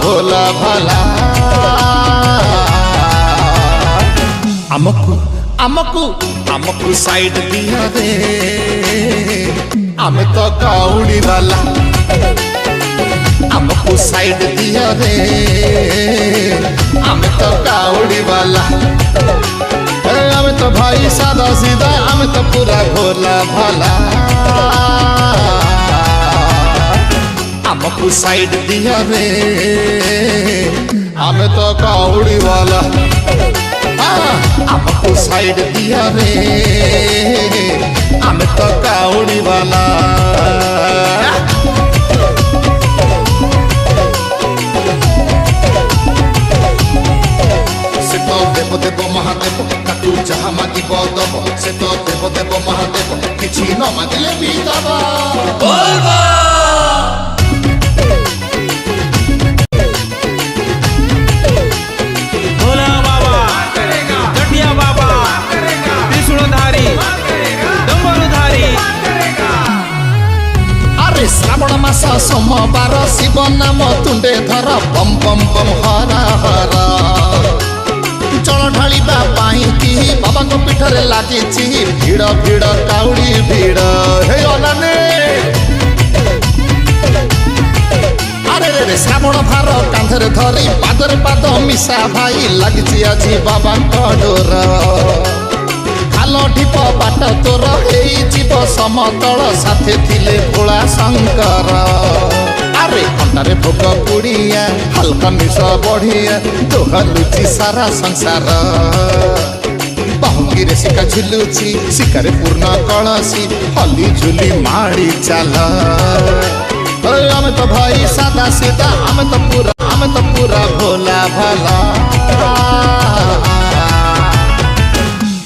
भोला भाला आमकु आमकु आमकु साइड दिया दे आमे तो काउड़ी वाला आमकु साइड दिया दे आमे तो काउड़ी वाला आमे तो भाई सादा सीधा आमे तो पूरा भोला भाला आमकु साइड दिया रे आमे तो काउड़ी वाला आमकु साइड दिया रे आमे तो काउड़ी वाला से तो देव देव महादेव ताकू जहाँ मागिब दब से तो देव देव महादेव किछि न मागिले भी दब श्रावण मास सोमवार शिव नाम तुंडे धर बम बम बम हरा हरा जल ढालिबा पाई कि बाबा को पीठरे लागी भिड़ भिड़ काउड़ी भिड़ हे अनाने अरे रे श्रावण भार कांधरे धरी पादरे पाद मिशा भाई लगी आज बाबा डोर खाल ढीप बाट तोर जीव समतल साथे थिले भोला शंकर अरे अंडारे भोग पुड़िया हल्का निश बढ़िया दोहलुची सारा संसार बाहुंगी शिका झुलुची शिकारे पूर्ण कलसी हली झुली माड़ी चाल आमे तो भाई सादा सीधा आमे तो पूरा भोला भाला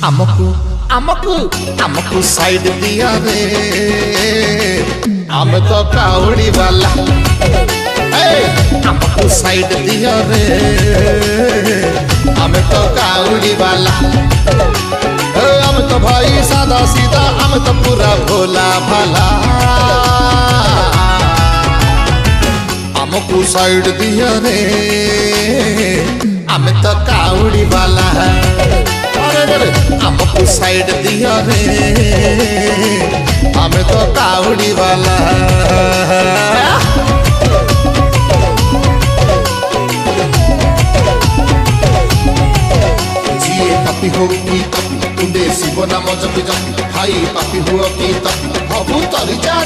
आमकु आमकु आमकु साइड दिया रे आमे तो काउड़ी वाला आमकु साइड दिया रे आमे तो काउड़ी वाला आमे तो भाई सादा सीधा आमे तो पूरा भोला भाला आमकु साइड दिया रे आमे तो काउड़ी वाला आमकु साइड दिया रे आमे तो काउड़ी वाला जिए पापी हो की तपी तुंडे शिव नाम जपी जपी भाई पापी हुआ की तपी हबु तरी जा